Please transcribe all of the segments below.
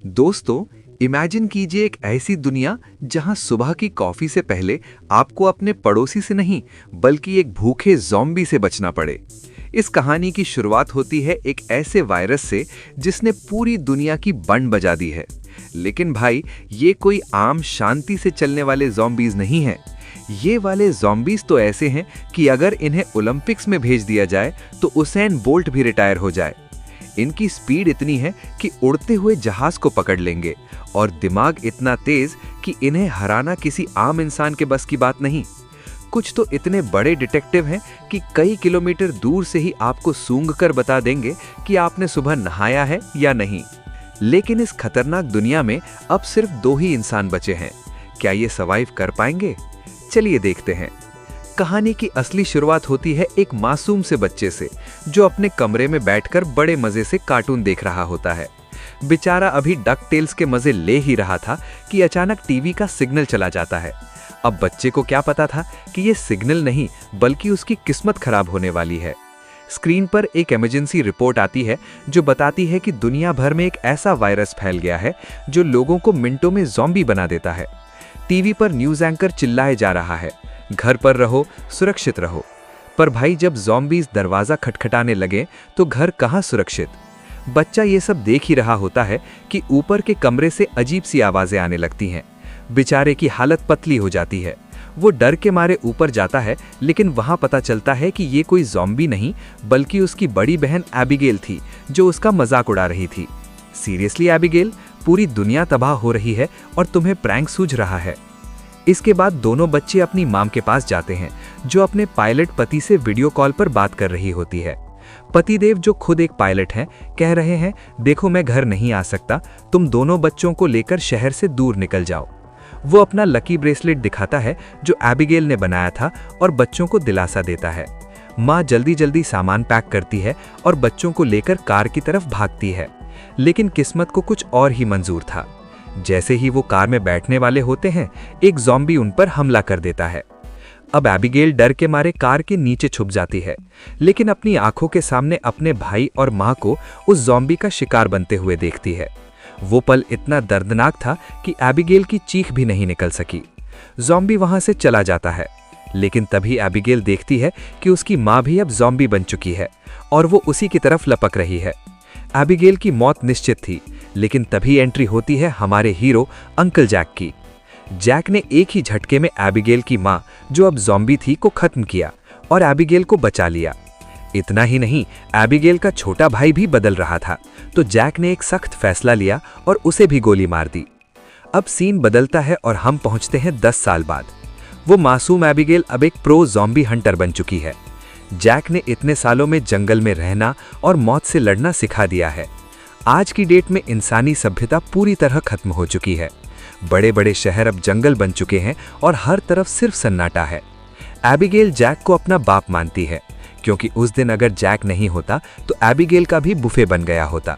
दोस्तों, इमेजिन कीजिए एक ऐसी दुनिया जहां सुबह की कॉफी से पहले आपको अपने पड़ोसी से नहीं बल्कि एक भूखे ज़ॉम्बी से बचना पड़े। इस कहानी की शुरुआत होती है एक ऐसे वायरस से जिसने पूरी दुनिया की बंड बजा दी है। लेकिन भाई, ये कोई आम शांति से चलने वाले ज़ॉम्बीज़ नहीं हैं। ये वाले ज़ॉम्बीज़ तो ऐसे हैं कि अगर इन्हें ओलंपिक्स में भेज दिया जाए तो उसेन बोल्ट भी रिटायर हो जाए। इनकी स्पीड इतनी है कि उड़ते हुए जहाज को पकड़ लेंगे और दिमाग इतना तेज कि इन्हें हराना किसी आम इंसान के बस की बात नहीं। कुछ तो इतने बड़े डिटेक्टिव हैं कि कई किलोमीटर दूर से ही आपको सूंघकर बता देंगे कि आपने सुबह नहाया है या नहीं। लेकिन इस खतरनाक दुनिया में अब सिर्फ दो ही इंसान बचे हैं। क्या ये सर्वाइव कर पाएंगे? चलिए देखते हैं। कहानी की असली शुरुआत होती है एक मासूम से बच्चे से, जो अपने कमरे में बैठकर बड़े मजे से कार्टून देख रहा होता है। बेचारा अभी डक टेल्स के मजे ले ही रहा था कि अचानक टीवी का सिग्नल चला जाता है। अब बच्चे को क्या पता था कि ये सिग्नल नहीं बल्कि उसकी किस्मत खराब होने वाली है। स्क्रीन पर एक इमरजेंसी रिपोर्ट आती है जो बताती है कि दुनिया भर में एक ऐसा वायरस फैल गया है जो लोगों को मिनटों में ज़ॉम्बी बना देता है। टीवी पर न्यूज़ एंकर चिल्लाए जा रहा है, घर पर रहो, सुरक्षित रहो। पर भाई, जब ज़ॉम्बीज़ दरवाज़ा खटखटाने लगे तो घर कहाँ सुरक्षित। बच्चा ये सब देख ही रहा होता है कि ऊपर के कमरे से अजीब सी आवाज़ें आने लगती हैं। बेचारे की हालत पतली हो जाती है। वो डर के मारे ऊपर जाता है, लेकिन वहाँ पता चलता है कि ये कोई ज़ॉम्बी नहीं बल्कि उसकी बड़ी बहन एबिगेल थी, जो उसका मजाक उड़ा रही थी। सीरियसली एबिगेल, पूरी दुनिया तबाह हो रही है और तुम्हें प्रैंक सूझ रहा है। इसके बाद दोनों बच्चे अपनी मां के पास जाते हैं, जो अपने पायलट पति से वीडियो कॉल पर बात कर रही होती है। पतिदेव, जो खुद एक पायलट हैं, कह रहे हैं, देखो मैं घर नहीं आ सकता, तुम दोनों बच्चों को लेकर शहर से दूर निकल जाओ। वो अपना लकी ब्रेसलेट दिखाता है जो एबिगेल ने बनाया था और बच्चों को दिलासा देता है। माँ जल्दी जल्दी सामान पैक करती है और बच्चों को लेकर कार की तरफ भागती है। लेकिन किस्मत को कुछ और ही मंजूर था। जैसे ही वो कार में बैठने वाले होते हैं, एक ज़ॉम्बी उन पर हमला कर देता है। अब एबिगेल डर के मारे कार के नीचे छुप जाती है, लेकिन अपनी आंखों के सामने अपने भाई और माँ को उस ज़ॉम्बी का शिकार बनते हुए देखती है। वो पल इतना दर्दनाक था कि एबिगेल की चीख भी नहीं निकल सकी। ज़ॉम्बी वहां से चला जाता है, लेकिन तभी एबिगेल देखती है कि उसकी माँ भी अब ज़ॉम्बी बन चुकी है और वो उसी की तरफ लपक रही है। एबिगेल की मौत निश्चित थी, लेकिन तभी एंट्री होती है हमारे हीरो अंकल जैक की। जैक ने एक ही झटके में एबिगेल की मां, जो अब ज़ॉम्बी थी, को खत्म किया और एबिगेल को बचा लिया। इतना ही नहीं, एबिगेल का छोटा भाई भी बदल रहा था, तो जैक ने एक सख्त फैसला लिया और उसे भी गोली मार दी। अब सीन बदलता है और हम पहुंचते हैं 10 साल बाद। वो मासूम एबिगेल अब एक प्रो ज़ॉम्बी हंटर बन चुकी है। जैक ने इतने सालों में जंगल में रहना और मौत से लड़ना सिखा दिया है। आज की डेट में इंसानी सभ्यता पूरी तरह खत्म हो चुकी है। बड़े बड़े शहर अब जंगल बन चुके हैं और हर तरफ सिर्फ सन्नाटा है। एबिगेल जैक को अपना बाप मानती है, क्योंकि उस दिन अगर जैक नहीं होता तो एबिगेल का भी बुफे बन गया होता।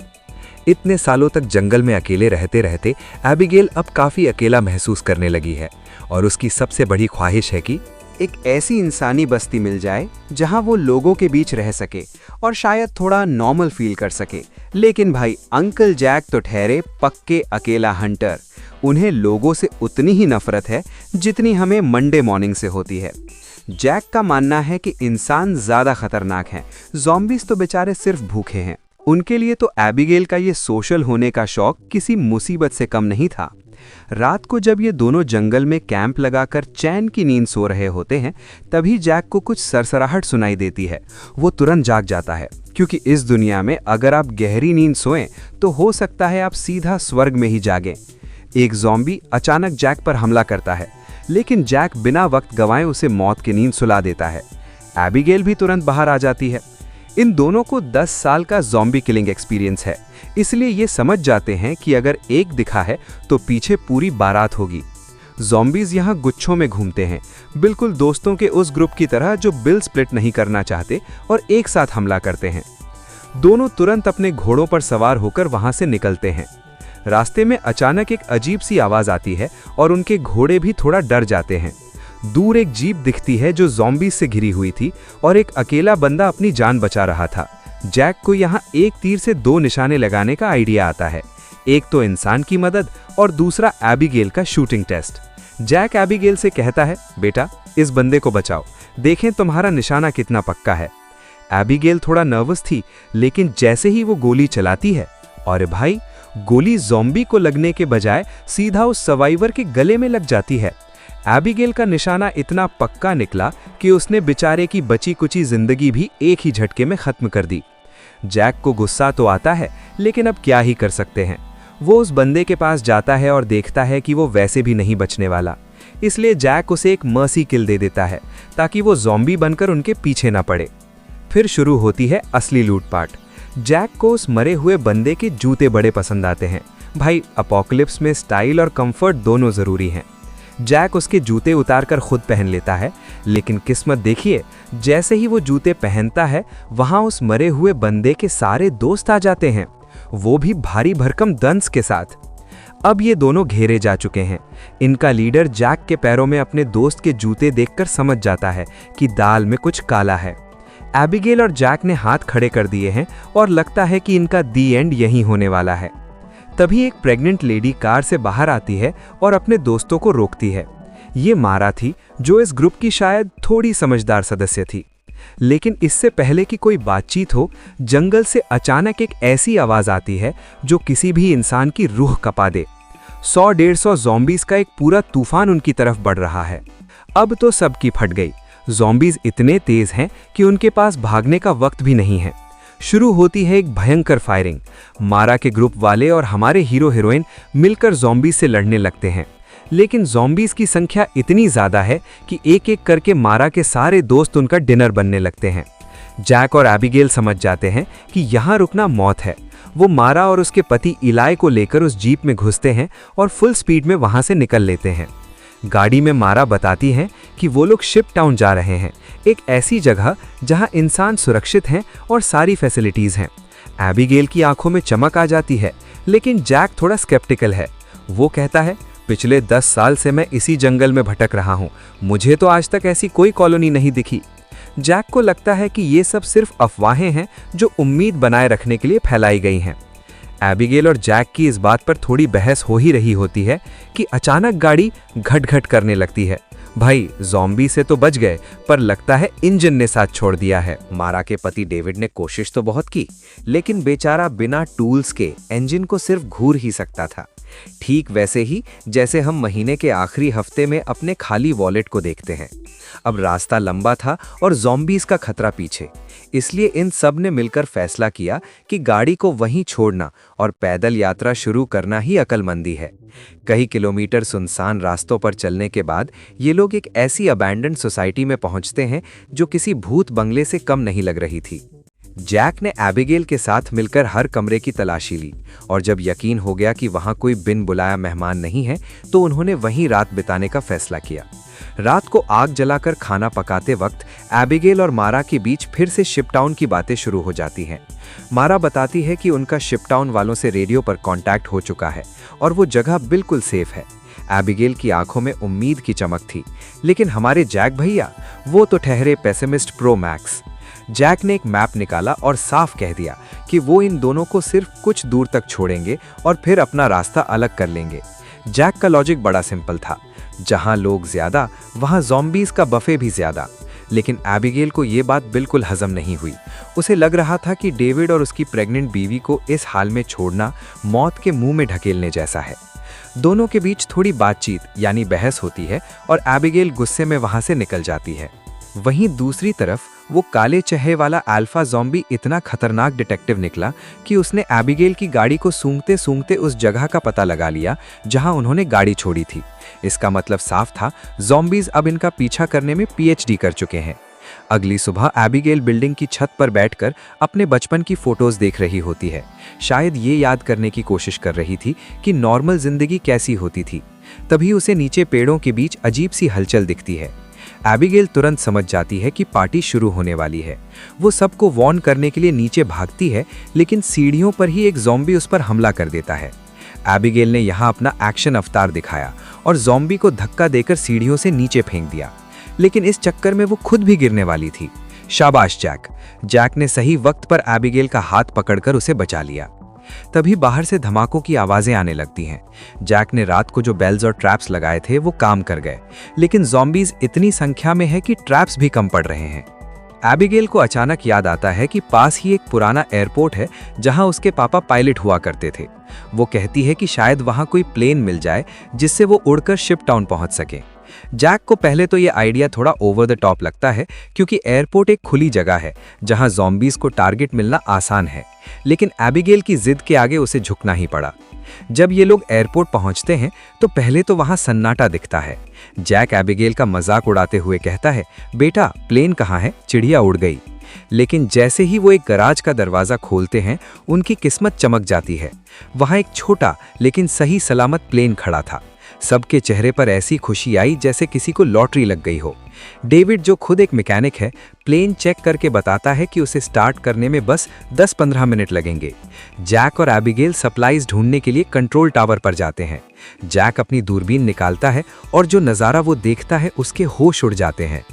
इतने सालों तक जंगल में अकेले रहते रहते एबिगेल अब काफ़ी अकेला महसूस करने लगी है और उसकी सबसे बड़ी ख्वाहिश है कि एक ऐसी इंसानी बस्ती मिल जाए जहां वो लोगों के बीच रह सके और शायद थोड़ा नॉर्मल फील कर सके। लेकिन भाई, अंकल जैक तो ठहरे पक्के अकेला हंटर। उन्हें लोगों से उतनी ही नफरत है जितनी हमें मंडे मॉर्निंग से होती है। जैक का मानना है कि इंसान ज्यादा खतरनाक हैं, ज़ॉम्बीज़ तो बेचारे सिर्फ भूखे हैं। उनके लिए तो एबिगेल का ये सोशल होने का शौक किसी मुसीबत से कम नहीं था। रात को जब ये दोनों जंगल में कैंप लगाकर चैन की नींद सो रहे होते हैं, तभी जैक को कुछ सरसराहट सुनाई देती है। वो तुरंत जाग जाता है, क्योंकि इस दुनिया में अगर आप गहरी नींद सोएं तो हो सकता है आप सीधा स्वर्ग में ही जागें। एक ज़ॉम्बी अचानक जैक पर हमला करता है, लेकिन जैक बिना वक्त गंवाए उसे मौत की नींद सुला देता है। एबिगेल भी तुरंत बाहर आ जाती है। इन दोनों को 10 साल का ज़ॉम्बी किलिंग एक्सपीरियंस है, इसलिए ये समझ जाते हैं कि अगर एक दिखा है तो पीछे पूरी बारात होगी। ज़ॉम्बीज़ यहाँ गुच्छों में घूमते हैं, बिल्कुल दोस्तों के उस ग्रुप की तरह जो बिल स्प्लिट नहीं करना चाहते और एक साथ हमला करते हैं। दोनों तुरंत अपने घोड़ों पर सवार होकर वहां से निकलते हैं। रास्ते में अचानक एक अजीब सी आवाज़ आती है और उनके घोड़े भी थोड़ा डर जाते हैं। दूर एक जीप दिखती है जो ज़ॉम्बीज़ से घिरी हुई थी और एक अकेला बंदा अपनी जान बचा रहा था। जैक को यहाँ एक तीर से 2 निशाने लगाने का आइडिया आता है। एक तो इंसान की मदद और दूसरा एबिगेल का शूटिंग टेस्ट। जैक एबिगेल से कहता है, बेटा इस बंदे को बचाओ, देखें तुम्हारा निशाना कितना पक्का है। एबिगेल थोड़ा नर्वस थी, लेकिन जैसे ही वो गोली चलाती है, और भाई गोली ज़ॉम्बी को लगने के बजाय सीधा उस सर्वाइवर के गले में लग जाती है। एबिगेल का निशाना इतना पक्का निकला कि उसने बेचारे की बची कुची जिंदगी भी एक ही झटके में खत्म कर दी। जैक को गुस्सा तो आता है, लेकिन अब क्या ही कर सकते हैं। वो उस बंदे के पास जाता है और देखता है कि वो वैसे भी नहीं बचने वाला, इसलिए जैक उसे एक मर्सी किल दे देता है ताकि वो ज़ॉम्बी बनकर उनके पीछे ना पड़े। फिर शुरू होती है असली लूटपाट। जैक को उस मरे हुए बंदे के जूते बड़े पसंद आते हैं। भाई अपोकलिप्स में स्टाइल और कंफर्ट दोनों ज़रूरी हैं। जैक उसके जूते उतारकर खुद पहन लेता है, लेकिन किस्मत देखिए, जैसे ही वो जूते पहनता है वहां उस मरे हुए बंदे के सारे दोस्त आ जाते हैं, वो भी भारी भरकम दंस के साथ। अब ये दोनों घेरे जा चुके हैं। इनका लीडर जैक के पैरों में अपने दोस्त के जूते देखकर समझ जाता है कि दाल में कुछ काला है। एबिगेल और जैक ने हाथ खड़े कर दिए हैं और लगता है कि इनका दी एंड यहीं होने वाला है। तभी एक प्रेग्नेंट लेडी कार से बाहर आती है और अपने दोस्तों को रोकती है। ये मारा थी, जो इस ग्रुप की शायद थोड़ी समझदार सदस्य थी। लेकिन इससे पहले कि कोई बातचीत हो, जंगल से अचानक एक ऐसी आवाज आती है जो किसी भी इंसान की रूह कपा दे। 100-150 ज़ॉम्बीज का एक पूरा तूफान उनकी तरफ बढ़ रहा है। अब तो सबकी फट गई। ज़ॉम्बीज इतने तेज हैं कि उनके पास भागने का वक्त भी नहीं है। शुरू होती है एक भयंकर फायरिंग। मारा के ग्रुप वाले और हमारे हीरो हीरोइन मिलकर ज़ॉम्बीज से लड़ने लगते हैं, लेकिन ज़ॉम्बीज की संख्या इतनी ज़्यादा है कि एक एक करके मारा के सारे दोस्त उनका डिनर बनने लगते हैं। जैक और एबिगेल समझ जाते हैं कि यहाँ रुकना मौत है। वो मारा और उसके पति इलाई को लेकर उस जीप में घुसते हैं और फुल स्पीड में वहाँ से निकल लेते हैं। गाड़ी में मारा बताती हैं कि वो लोग शिप टाउन जा रहे हैं, एक ऐसी जगह जहां इंसान सुरक्षित हैं और सारी फैसिलिटीज़ हैं। एबिगेल की आंखों में चमक आ जाती है, लेकिन जैक थोड़ा स्केप्टिकल है। वो कहता है, पिछले 10 साल से मैं इसी जंगल में भटक रहा हूँ, मुझे तो आज तक ऐसी कोई कॉलोनी नहीं दिखी। जैक को लगता है कि ये सब सिर्फ अफवाहें हैं जो उम्मीद बनाए रखने के लिए फैलाई गई हैं। एबिगेल और जैक की इस बात पर थोड़ी बहस हो ही रही होती है कि अचानक गाड़ी घट-घट करने लगती है। भाई ज़ॉम्बी से तो बच गए, पर लगता है इंजन ने साथ छोड़ दिया है। मारा के पति डेविड ने कोशिश तो बहुत की, लेकिन बेचारा बिना टूल्स के इंजन को सिर्फ घूर ही सकता था। ठीक वैसे ही जैसे हम महीने के आखिरी हफ्ते में अपने खाली वॉलेट को देखते हैं। अब रास्ता लंबा था और ज़ॉम्बीज का खतरा पीछे, इसलिए इन सब ने मिलकर फैसला किया कि गाड़ी को वहीं छोड़ना और पैदल यात्रा शुरू करना ही अक्लमंदी है। कई किलोमीटर सुनसान रास्तों पर चलने के बाद ये लोग एक ऐसी अबैंडन्ड सोसाइटी में पहुंचते हैं जो किसी भूत बंगले से कम नहीं लग रही थी। जैक ने एबिगेल के साथ मिलकर हर कमरे की तलाशी ली, और जब यकीन हो गया कि वहां कोई बिन बुलाया मेहमान नहीं है, तो उन्होंने वहीं रात बिताने का फैसला किया। रात को आग जलाकर खाना पकाते वक्त एबिगेल और मारा के बीच फिर से शिपटाउन की बातें शुरू हो जाती हैं। मारा बताती है कि उनका शिपटाउन वालों से रेडियो पर कांटेक्ट हो चुका है और वो जगह बिल्कुल सेफ है। एबिगेल की आंखों में उम्मीद की चमक थी, लेकिन हमारे जैक भैया, वो तो ठहरे पेसिमिस्ट प्रो मैक्स। जैक ने एक मैप निकाला और साफ कह दिया कि वो इन दोनों को सिर्फ कुछ दूर तक छोड़ेंगे और फिर अपना रास्ता अलग कर लेंगे। जैक का लॉजिक बड़ा सिंपल था, जहां लोग ज्यादा वहां ज़ॉम्बीज का बफे भी ज्यादा। लेकिन एबिगेल को ये बात बिल्कुल हजम नहीं हुई। उसे लग रहा था कि डेविड और उसकी प्रेग्नेंट बीवी को इस हाल में छोड़ना मौत के मुंह में ढकेलने जैसा है। दोनों के बीच थोड़ी बातचीत यानी बहस होती है और एबिगेल गुस्से में वहां से निकल जाती है। वहीं दूसरी तरफ वो काले चेहरे वाला अल्फा ज़ॉम्बी इतना खतरनाक डिटेक्टिव निकला कि उसने एबिगेल की गाड़ी को सूंघते सूंघते उस जगह का पता लगा लिया जहां उन्होंने गाड़ी छोड़ी थी। इसका मतलब साफ था, ज़ॉम्बीज अब इनका पीछा करने में पीएचडी कर चुके हैं। अगली सुबह एबिगेल बिल्डिंग की छत पर बैठकर अपने बचपन की फोटोज देख रही होती है। शायद ये याद करने की कोशिश कर रही थी कि नॉर्मल जिंदगी कैसी होती थी। तभी उसे नीचे पेड़ों के बीच अजीब सी हलचल दिखती है। एबिगेल तुरंत समझ जाती है कि पार्टी शुरू होने वाली है। वो सबको वार्न करने के लिए नीचे भागती है, लेकिन सीढ़ियों पर ही एक ज़ॉम्बी उस पर हमला कर देता है। एबिगेल ने यहाँ अपना एक्शन अवतार दिखाया और ज़ॉम्बी को धक्का देकर सीढ़ियों से नीचे फेंक दिया, लेकिन इस चक्कर में वो खुद भी गिरने वाली थी। शाबाश जैक। जैक ने सही वक्त पर एबिगेल का हाथ पकड़कर उसे बचा लिया। तभी बाहर से धमाकों की आवाजें आने लगती हैं। जैक ने रात को जो बेल्स और ट्रैप्स लगाए थे वो काम कर गए, लेकिन ज़ॉम्बीज इतनी संख्या में है कि ट्रैप्स भी कम पड़ रहे हैं। एबिगेल को अचानक याद आता है कि पास ही एक पुराना एयरपोर्ट है जहां उसके पापा पायलट हुआ करते थे। वो कहती है कि शायद वहां कोई प्लेन मिल जाए जिससे वो उड़कर शिप टाउन पहुंच सके। जैक को पहले तो ये आइडिया थोड़ा ओवर द टॉप लगता है, क्योंकि एयरपोर्ट एक खुली जगह है जहां ज़ॉम्बीज को टारगेट मिलना आसान है, लेकिन एबिगेल की जिद के आगे उसे झुकना ही पड़ा। जब ये लोग एयरपोर्ट पहुंचते हैं तो पहले तो वहां सन्नाटा दिखता है। जैक एबिगेल का मजाक उड़ाते हुए कहता है, बेटा प्लेन कहाँ है, चिड़िया उड़ गई। लेकिन जैसे ही वो एक गराज का दरवाज़ा खोलते हैं, उनकी किस्मत चमक जाती है। वहाँ एक छोटा लेकिन सही सलामत प्लेन खड़ा था। सबके चेहरे पर ऐसी खुशी आई जैसे किसी को लॉटरी लग गई हो। डेविड, जो खुद एक मैकेनिक है, प्लेन चेक करके बताता है कि उसे स्टार्ट करने में बस 10-15 मिनट लगेंगे। जैक और एबिगेल सप्लाईज ढूंढने के लिए कंट्रोल टावर पर जाते हैं। जैक अपनी दूरबीन निकालता है और जो नज़ारा वो देखता है उसके होश उड़ जाते हैं।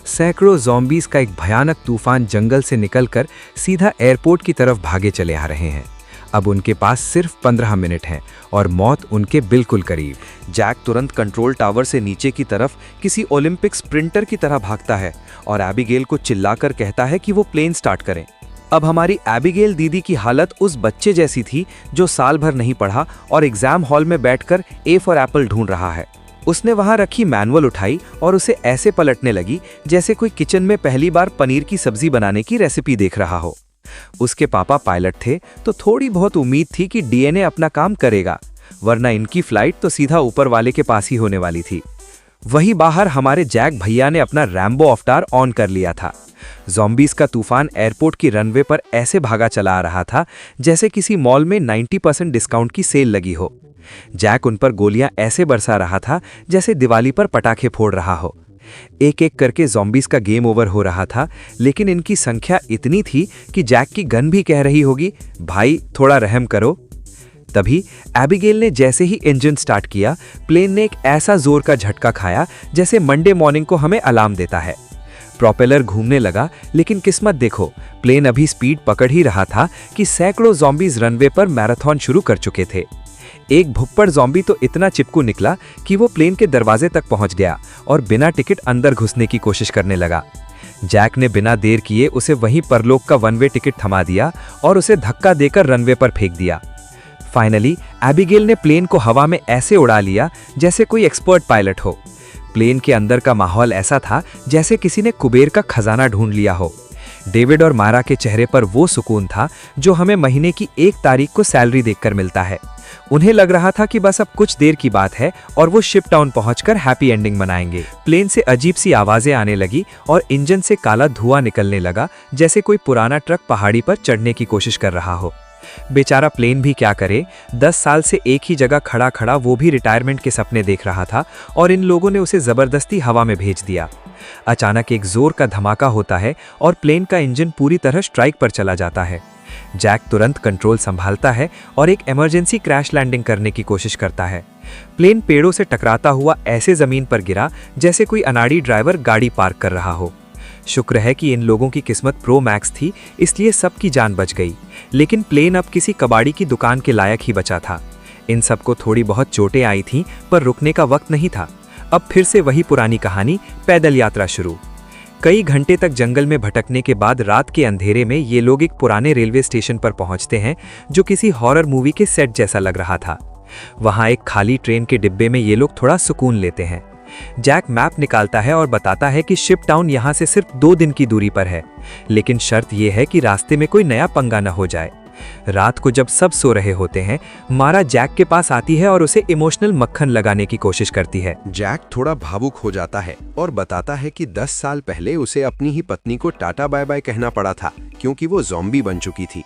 सैकड़ों ज़ॉम्बीज का एक भयानक तूफान जंगल से निकलकर सीधा एयरपोर्ट की तरफ भागे चले आ रहे हैं। अब उनके पास सिर्फ 15 मिनट हैं और मौत उनके बिल्कुल करीब। जैक तुरंत कंट्रोल टावर से नीचे की तरफ किसी ओलंपिक स्प्रिंटर की तरह भागता है और एबिगेल को चिल्लाकर कहता है कि वो प्लेन स्टार्ट करें। अब हमारी एबिगेल दीदी की हालत उस बच्चे जैसी थी जो साल भर नहीं पढ़ा और एग्जाम हॉल में बैठकर ए फॉर एप्पल ढूंढ रहा है। उसने वहां रखी मैनुअल उठाई और उसे ऐसे पलटने लगी जैसे कोई किचन में पहली बार पनीर की सब्जी बनाने की रेसिपी देख रहा हो। उसके पापा पायलट थे तो थोड़ी बहुत उम्मीद थी कि डीएनए अपना काम करेगा, वरना इनकी फ्लाइट तो सीधा ऊपर वाले के पास ही होने वाली थी। वहीं बाहर हमारे जैक भैया ने अपना रैम्बो अवतार ऑन कर लिया था। ज़ॉम्बीज का तूफान एयरपोर्ट की रनवे पर ऐसे भागा चला आ रहा था जैसे किसी मॉल में 90% डिस्काउंट की सेल लगी हो। जैक उन पर गोलियां ऐसे बरसा रहा था जैसे दिवाली पर पटाखे फोड़ रहा हो। एक एक करके ज़ॉम्बीज का गेम ओवर हो रहा था, लेकिन इनकी संख्या इतनी थी कि जैक की गन भी कह रही होगी, भाई थोड़ा रहम करो। तभी एबिगेल ने जैसे ही इंजन स्टार्ट किया, प्लेन ने एक ऐसा जोर का झटका खाया जैसे मंडे मॉर्निंग को हमें अलार्म देता है। प्रोपेलर घूमने लगा, लेकिन किस्मत देखो, प्लेन अभी स्पीड पकड़ ही रहा था कि सैकड़ों ज़ॉम्बीज रनवे पर मैराथन शुरू कर चुके थे। एक भुक्कड़ ज़ॉम्बी तो इतना चिपकू निकला कि वो प्लेन के दरवाजे तक पहुंच गया और बिना टिकट अंदर घुसने की कोशिश करने लगा। जैक ने बिना देर किए उसे वहीं परलोक का वन वे टिकट थमा दिया और उसे धक्का देकर रनवे पर फेंक दिया। फाइनली एबिगेल ने प्लेन को हवा में ऐसे उड़ा लिया जैसे कोई एक्सपर्ट पायलट हो। प्लेन के अंदर का माहौल ऐसा था जैसे किसी ने कुबेर का खजाना ढूंढ लिया हो। डेविड और मारा के चेहरे पर वो सुकून था जो हमें महीने की 1 तारीख को सैलरी देखकर मिलता है। उन्हें लग रहा था कि बस अब कुछ देर की बात है और वो शिप टाउन पहुंचकर हैप्पी एंडिंग मनाएंगे। प्लेन से अजीब सी आवाजें आने लगी और इंजन से काला धुआं निकलने लगा जैसे कोई पुराना ट्रक पहाड़ी पर चढ़ने की कोशिश कर रहा हो। बेचारा प्लेन भी क्या करे, 10 साल से एक ही जगह खड़ा खड़ा वो भी रिटायरमेंट के सपने देख रहा था और इन लोगों ने उसे जबरदस्ती हवा में भेज दिया। अचानक एक जोर का धमाका होता है और प्लेन का इंजन पूरी तरह स्ट्राइक पर चला जाता है। जैक तुरंत कंट्रोल संभालता है और एक इमरजेंसी क्रैश लैंडिंग करने की कोशिश करता है। प्लेन पेड़ों से टकराता हुआ ऐसे जमीन पर गिरा जैसे कोई अनाड़ी ड्राइवर गाड़ी पार्क कर रहा हो। शुक्र है कि इन लोगों की किस्मत प्रो मैक्स थी, इसलिए सबकी जान बच गई। लेकिन प्लेन अब किसी कबाड़ी की दुकान के लायक ही बचा था। इन सबको थोड़ी बहुत चोटें आई थीं, पर रुकने का वक्त नहीं था। अब फिर से वही पुरानी कहानी, पैदल यात्रा शुरू। कई घंटे तक जंगल में भटकने के बाद रात के अंधेरे में ये लोग एक पुराने रेलवे स्टेशन पर पहुंचते हैं जो किसी हॉरर मूवी के सेट जैसा लग रहा था। वहां एक खाली ट्रेन के डिब्बे में ये लोग थोड़ा सुकून लेते हैं। जैक मैप निकालता है और बताता है कि शिप टाउन यहां से सिर्फ 2 दिन की दूरी पर है, लेकिन शर्त यह है कि रास्ते में कोई नया पंगा न हो जाए। रात को जब सब सो रहे होते हैं, मारा जैक के पास आती है और उसे इमोशनल मक्खन लगाने की कोशिश करती है। जैक थोड़ा भावुक हो जाता है और बताता है कि 10 साल पहले उसे अपनी ही पत्नी को टाटा बाय बाय कहना पड़ा था क्योंकि वो ज़ॉम्बी बन चुकी थी।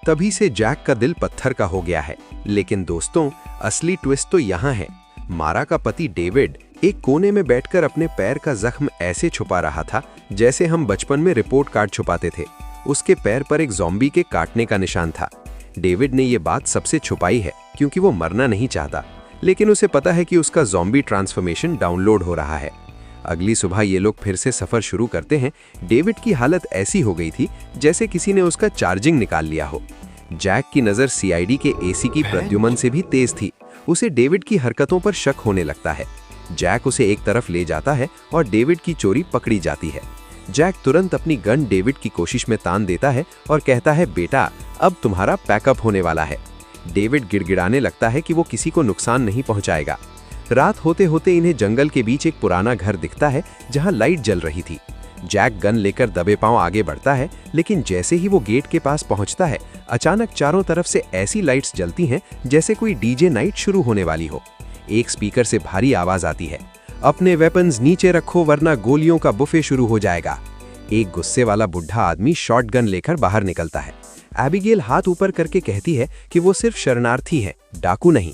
तभी से जैक का दिल पत्थर का हो गया है। लेकिन दोस्तों, असली ट्विस्ट तो यहाँ है। मारा का पति डेविड एक कोने में बैठकर अपने पैर का जख्म ऐसे छुपा रहा था जैसे हम बचपन में रिपोर्ट कार्ड छुपाते थे। उसके पैर पर एक ज़ॉम्बी के काटने का निशान था। डेविड ने ये बात सबसे छुपाई है क्योंकि वो मरना नहीं चाहता, लेकिन उसे पता है कि उसका ज़ॉम्बी ट्रांसफॉर्मेशन डाउनलोड हो रहा है। अगली सुबह ये लोग फिर से सफर शुरू करते हैं। डेविड की हालत ऐसी हो गई थी जैसे किसी ने उसका चार्जिंग निकाल लिया हो। जैक की नज़र सीआईडी के एसी की प्रद्युमन से भी तेज थी। उसे डेविड की हरकतों पर शक होने लगता है। जैक उसे एक तरफ ले जाता है और डेविड की चोरी पकड़ी जाती है। जैक तुरंत अपनी गन डेविड की कोशिश में तान देता है और कहता है, बेटा अब तुम्हारा पैकअप होने वाला है। डेविड गिड़गिड़ाने लगता है कि वो किसी को नुकसान नहीं पहुंचाएगा। रात होते होते इन्हें जंगल के बीच एक पुराना घर दिखता है जहां लाइट जल रही थी। जैक गन लेकर दबे पांव आगे बढ़ता है, लेकिन जैसे ही वो गेट के पास पहुंचता है, अचानक चारों तरफ से ऐसी लाइट्स जलती हैं जैसे कोई डीजे नाइट शुरू होने वाली हो। एक स्पीकर से भारी आवाज आती है, अपने वेपन्स नीचे रखो वरना गोलियों का बुफे शुरू हो जाएगा। एक गुस्से वाला बुढ़ा आदमी शॉटगन लेकर बाहर निकलता है। एबिगेल हाथ ऊपर करके कहती है कि वो सिर्फ शरणार्थी है, डाकू नहीं।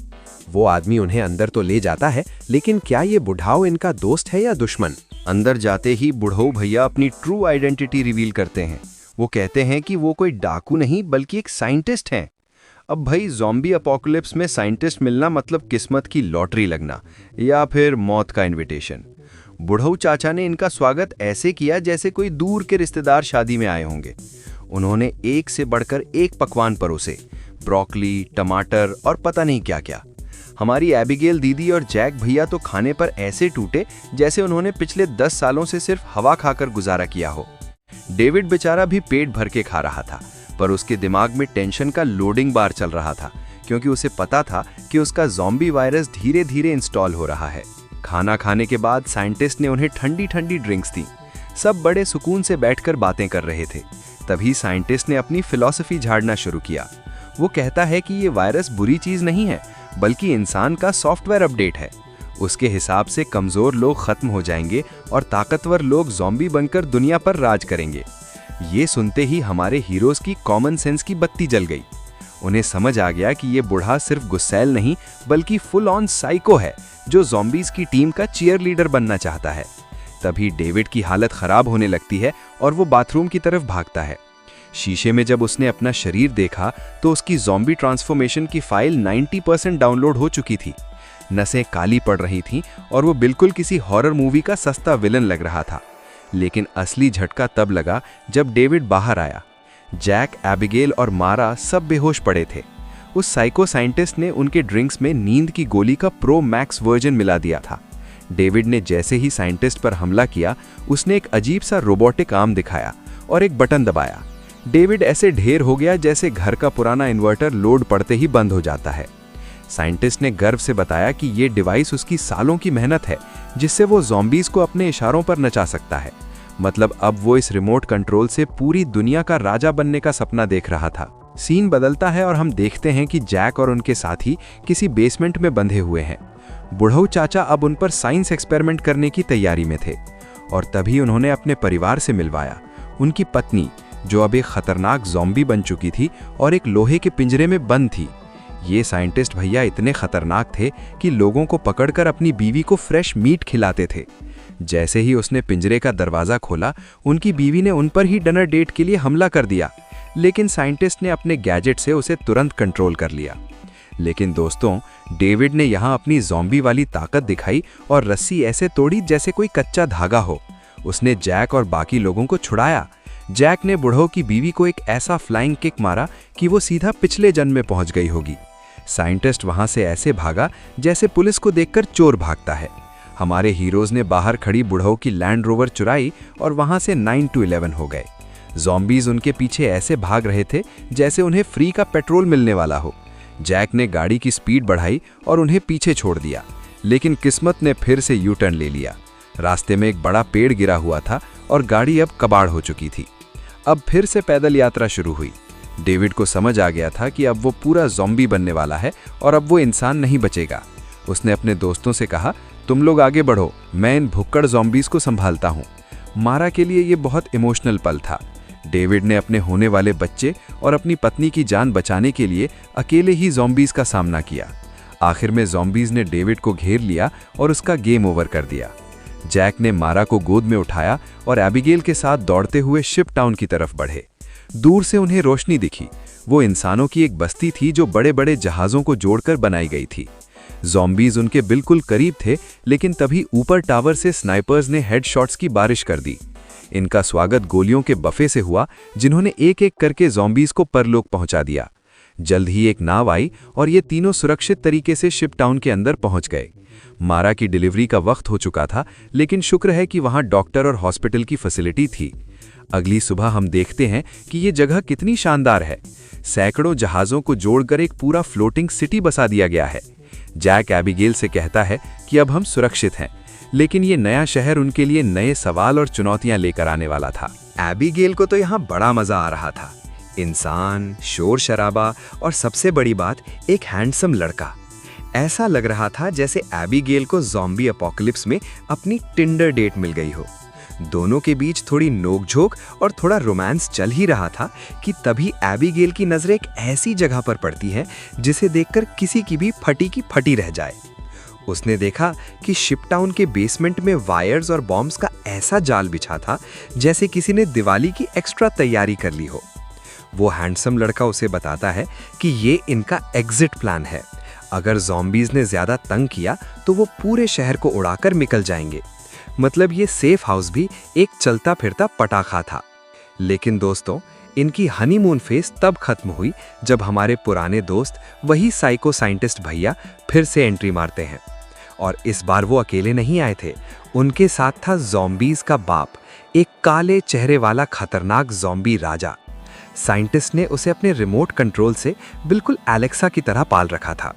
वो आदमी उन्हें अंदर तो ले जाता है, लेकिन क्या ये बुढ़ाओ इनका दोस्त है या दुश्मन? अंदर जाते ही बुढ़ऊ भैया अपनी ट्रू आइडेंटिटी रिवील करते हैं। वो कहते हैं कि वो कोई डाकू नहीं बल्कि एक साइंटिस्ट हैं। अब भाई ज़ॉम्बी अपोकलिप्स में साइंटिस्ट मिलना मतलब किस्मत की लॉटरी लगना या फिर मौत का इनविटेशन। बुढ़ऊ चाचा ने इनका स्वागत ऐसे किया जैसे कोई दूर के रिश्तेदार शादी में आए होंगे। उन्होंने एक से बढ़कर एक पकवान परोसे, ब्रोकली, टमाटर और पता नहीं क्या क्या। हमारी एबिगेल दीदी और जैक भैया तो खाने पर ऐसे टूटे जैसे उन्होंने पिछले 10 सालों से सिर्फ हवा खाकर गुजारा किया हो। डेविड बेचारा भी पेट भर के खा रहा था, पर उसके दिमाग में टेंशन का लोडिंग बार चल रहा था, क्योंकि उसे पता था कि उसका ज़ॉम्बी वायरस धीरे धीरे इंस्टॉल हो रहा है। खाना खाने के बाद साइंटिस्ट ने उन्हें ठंडी ठंडी ड्रिंक्स दी। सब बड़े सुकून से बैठकर बातें कर रहे थे। तभी साइंटिस्ट ने अपनी फिलॉसफी झाड़ना शुरू किया। वो कहता है कि ये वायरस बुरी चीज नहीं है, बल्कि इंसान का सॉफ्टवेयर अपडेट है। उसके हिसाब से कमजोर लोग खत्म हो जाएंगे और ताकतवर लोग ज़ॉम्बी बनकर दुनिया पर राज करेंगे। ये सुनते ही हमारे हीरोज की कॉमन सेंस की बत्ती जल गई। उन्हें समझ आ गया कि ये बूढ़ा सिर्फ गुस्सैल नहीं बल्कि फुल ऑन साइको है, जो ज़ॉम्बीज की टीम का चीयर लीडर बनना चाहता है। तभी डेविड की हालत खराब होने लगती है और वो बाथरूम की तरफ भागता है। शीशे में जब उसने अपना शरीर देखा तो उसकी ज़ॉम्बी ट्रांसफॉर्मेशन की फाइल 90% डाउनलोड हो चुकी थी। नसें काली पड़ रही थीं और वो बिल्कुल किसी हॉरर मूवी का सस्ता विलन लग रहा था। लेकिन असली झटका तब लगा जब डेविड बाहर आया। जैक, एबिगेल और मारा सब बेहोश पड़े थे। उस साइको साइंटिस्ट ने उनके ड्रिंक्स में नींद की गोली का प्रो मैक्स वर्जन मिला दिया था। डेविड ने जैसे ही साइंटिस्ट पर हमला किया, उसने एक अजीब सा रोबोटिक आर्म दिखाया और एक बटन दबाया। डेविड ऐसे ढेर हो गया जैसे घर का पुराना इन्वर्टर लोड पड़ते ही बंद हो जाता है। साइंटिस्ट ने गर्व से बताया कि ये डिवाइस उसकी सालों की मेहनत है, जिससे वो ज़ॉम्बीज को अपने इशारों पर नचा सकता है। मतलब अब वो इस रिमोट कंट्रोल से पूरी दुनिया का राजा बनने का सपना देख रहा था। सीन बदलता है और हम देखते हैं कि जैक और उनके साथी किसी बेसमेंट में बंधे हुए हैं। बुढ़ऊ चाचा अब उन पर साइंस एक्सपेरिमेंट करने की तैयारी में थे और तभी उन्होंने अपने परिवार से मिलवाया। उनकी पत्नी, जो अब एक खतरनाक ज़ॉम्बी बन चुकी थी और एक लोहे के पिंजरे में बंद थी। ये साइंटिस्ट भैया इतने खतरनाक थे कि लोगों को पकड़कर अपनी बीवी को फ्रेश मीट खिलाते थे। जैसे ही उसने पिंजरे का दरवाज़ा खोला, उनकी बीवी ने उन पर ही डिनर डेट के लिए हमला कर दिया, लेकिन साइंटिस्ट ने अपने गैजेट से उसे तुरंत कंट्रोल कर लिया। लेकिन दोस्तों, डेविड ने यहाँ अपनी ज़ॉम्बी वाली ताकत दिखाई और रस्सी ऐसे तोड़ी जैसे कोई कच्चा धागा हो। उसने जैक और बाकी लोगों को छुड़ाया। जैक ने बुढ़ऊ की बीवी को एक ऐसा फ्लाइंग किक मारा कि वो सीधा पिछले जन्म में पहुंच गई होगी। साइंटिस्ट वहां से ऐसे भागा जैसे पुलिस को देखकर चोर भागता है। हमारे हीरोज ने बाहर खड़ी बुढ़ऊ की लैंड रोवर चुराई और वहां से 9 to 11 हो गए। ज़ॉम्बीज उनके पीछे ऐसे भाग रहे थे जैसे उन्हें फ्री का पेट्रोल मिलने वाला हो। जैक ने गाड़ी की स्पीड बढ़ाई और उन्हें पीछे छोड़ दिया, लेकिन किस्मत ने फिर से यू टर्न ले लिया। रास्ते में एक बड़ा पेड़ गिरा हुआ था और गाड़ी अब कबाड़ हो चुकी थी। अब फिर से पैदल यात्रा शुरू हुई। डेविड को समझ आ गया था कि अब वो पूरा ज़ॉम्बी बनने वाला है और अब वो इंसान नहीं बचेगा। उसने अपने दोस्तों से कहा, तुम लोग आगे बढ़ो, मैं इन भुक्कड़ ज़ॉम्बीज़ को संभालता हूँ। मारा के लिए ये बहुत इमोशनल पल था। डेविड ने अपने होने वाले बच्चे और अपनी पत्नी की जान बचाने के लिए अकेले ही ज़ॉम्बीज़ का सामना किया। आखिर में ज़ॉम्बीज़ ने डेविड को घेर लिया और उसका गेम ओवर कर दिया। जैक ने मारा को गोद में उठाया और एबिगेल के साथ दौड़ते हुए शिप टाउन की तरफ बढ़े। दूर से उन्हें रोशनी दिखी। वो इंसानों की एक बस्ती थी जो बड़े बड़े जहाज़ों को जोड़कर बनाई गई थी। ज़ॉम्बीज़ उनके बिल्कुल करीब थे, लेकिन तभी ऊपर टावर से स्नाइपर्स ने हेडशॉट्स की बारिश कर दी। इनका स्वागत गोलियों के बफे से हुआ, जिन्होंने एक एक करके ज़ॉम्बीज़ को परलोक पहुंचा दिया। जल्द ही एक नाव आई और ये तीनों सुरक्षित तरीके से शिप टाउन के अंदर पहुंच गए। मारा की डिलीवरी का वक्त हो चुका था, लेकिन शुक्र है कि वहां डॉक्टर और हॉस्पिटल की फैसिलिटी थी। अगली सुबह हम देखते हैं कि ये जगह कितनी शानदार है। सैकड़ों जहाज़ों को जोड़कर एक पूरा फ्लोटिंग सिटी बसा दिया गया है। जैक एबिगेल से कहता है कि अब हम सुरक्षित हैं, लेकिन ये नया शहर उनके लिए नए सवाल और चुनौतियां लेकर आने वाला था। एबिगेल को तो यहाँ बड़ा मजा आ रहा था। इंसान, शोर शराबा और सबसे बड़ी बात, एक हैंडसम लड़का। ऐसा लग रहा था जैसे एबिगेल को ज़ॉम्बी अपोकलिप्स में अपनी टिंडर डेट मिल गई हो। दोनों के बीच थोड़ी नोकझोंक और थोड़ा रोमांस चल ही रहा था कि तभी एबिगेल की नजर एक ऐसी जगह पर पड़ती है जिसे देखकर किसी की भी फटी की फटी रह जाए। उसने देखा कि शिप टाउन के बेसमेंट में वायर्स और बॉम्ब्स का ऐसा जाल बिछा था जैसे किसी ने दिवाली की एक्स्ट्रा तैयारी कर ली हो। वो हैंडसम लड़का उसे बताता है कि ये इनका एग्जिट प्लान है। अगर ज़ॉम्बीज़ ने ज़्यादा तंग किया तो वो पूरे शहर को उड़ाकर निकल जाएंगे। मतलब ये सेफ हाउस भी एक चलता फिरता पटाखा था। लेकिन दोस्तों, इनकी हनीमून फेज तब खत्म हुई जब हमारे पुराने दोस्त, वही साइको साइंटिस्ट भैया, फिर से एंट्री मारते हैं। और इस बार वो अकेले नहीं आए थे, उनके साथ था ज़ॉम्बीज़ का बाप, एक काले चेहरे वाला खतरनाक ज़ॉम्बी राजा। साइंटिस्ट ने उसे अपने रिमोट कंट्रोल से बिल्कुल एलेक्सा की तरह पाल रखा था।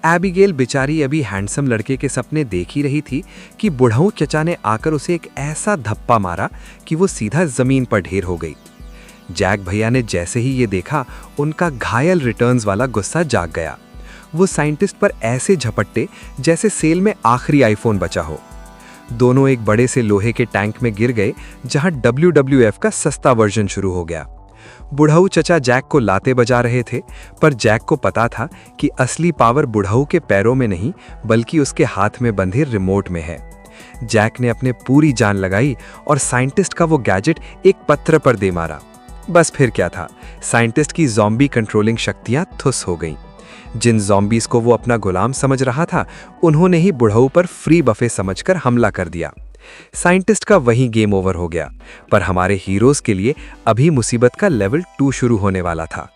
एबिगेल बेचारी अभी हैंडसम लड़के के सपने देख ही रही थी कि बुढ़ऊ चचा ने आकर उसे एक ऐसा धप्पा मारा कि वो सीधा जमीन पर ढेर हो गई। जैक भैया ने जैसे ही ये देखा, उनका घायल रिटर्न्स वाला गुस्सा जाग गया। वो साइंटिस्ट पर ऐसे झपट्टे जैसे सेल में आखिरी आईफोन बचा हो। दोनों एक बड़े से लोहे के टैंक में गिर गए जहां WWF का सस्ता वर्जन शुरू हो गया। बुढ़ऊ चचा जैक को लाते बजा रहे थे, पर जैक को पता था कि असली पावर बुढ़ऊ के पैरों में नहीं बल्कि उसके हाथ में बंधे रिमोट में है। जैक ने अपने पूरी जान लगाई और साइंटिस्ट का वो गैजेट एक पत्थर पर दे मारा। बस फिर क्या था, साइंटिस्ट की ज़ॉम्बी कंट्रोलिंग शक्तियां ठुस हो गईं। जिन ज़ॉम्बीज़ को वो अपना गुलाम समझ रहा था, उन्होंने ही बुढ़ऊ पर फ्री बफे समझकर हमला कर दिया। साइंटिस्ट का वही गेम ओवर हो गया, पर हमारे हीरोज के लिए अभी मुसीबत का लेवल 2 शुरू होने वाला था।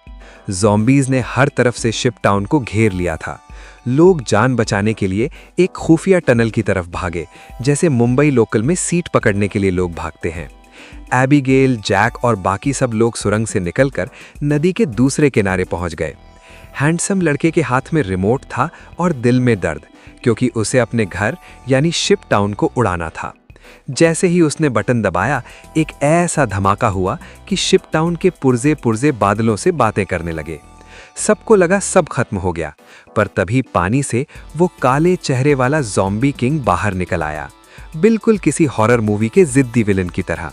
ज़ॉम्बीज़ ने हर तरफ से शिप टाउन को घेर लिया था। लोग जान बचाने के लिए एक खुफिया टनल की तरफ भागे, जैसे मुंबई लोकल में सीट पकड़ने के लिए लोग भागते हैं। एबिगेल, जैक और बाकी सब लोग सुरंग से निकलकर नदी के दूसरे किनारे पहुंच गए। हैंडसम लड़के के हाथ में रिमोट था और दिल में दर्द, क्योंकि उसे अपने घर यानी शिप टाउन को उड़ाना था। जैसे ही उसने बटन दबाया, एक ऐसा धमाका हुआ कि शिप टाउन के पुर्जे पुर्जे बादलों से बातें करने लगे। सबको लगा सब खत्म हो गया, पर तभी पानी से वो काले चेहरे वाला ज़ॉम्बी किंग बाहर निकल आया, बिल्कुल किसी हॉरर मूवी के जिद्दी विलन की तरह।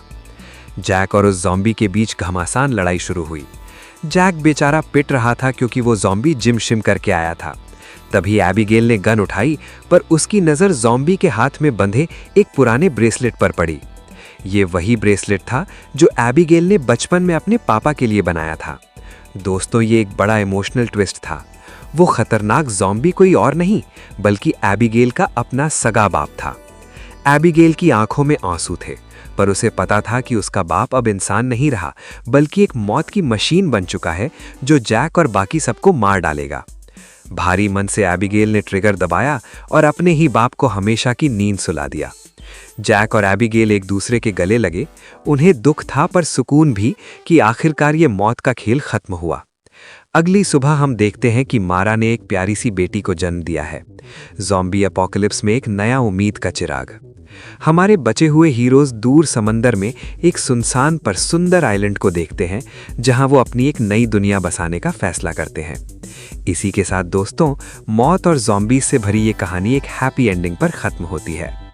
जैक और उस ज़ॉम्बी के बीच घमासान लड़ाई शुरू हुई। जैक बेचारा पिट रहा था क्योंकि वो ज़ॉम्बी जिम शिम करके आया था। तभी एबिगेल ने गन उठाई, पर उसकी नज़र ज़ॉम्बी के हाथ में बंधे एक पुराने ब्रेसलेट पर पड़ी। ये वही ब्रेसलेट था जो एबिगेल ने बचपन में अपने पापा के लिए बनाया था। दोस्तों, ये एक बड़ा इमोशनल ट्विस्ट था। वो खतरनाक ज़ॉम्बी कोई और नहीं बल्कि एबिगेल का अपना सगा बाप था। एबिगेल की आंखों में आंसू थे, पर उसे पता था कि उसका बाप अब इंसान नहीं रहा बल्कि एक मौत की मशीन बन चुका है जो जैक और बाकी सबको मार डालेगा। भारी मन से एबिगेल ने ट्रिगर दबाया और अपने ही बाप को हमेशा की नींद सुला दिया। जैक और एबिगेल एक दूसरे के गले लगे। उन्हें दुख था पर सुकून भी कि आखिरकार ये मौत का खेल खत्म हुआ। अगली सुबह हम देखते हैं कि मारा ने एक प्यारी सी बेटी को जन्म दिया है। ज़ॉम्बी अपोकलिप्स में एक नया उम्मीद का चिराग। हमारे बचे हुए हीरोज दूर समंदर में एक सुनसान पर सुंदर आइलैंड को देखते हैं, जहां वो अपनी एक नई दुनिया बसाने का फैसला करते हैं। इसी के साथ दोस्तों, मौत और ज़ॉम्बीज़ से भरी ये कहानी एक हैप्पी एंडिंग पर खत्म होती है।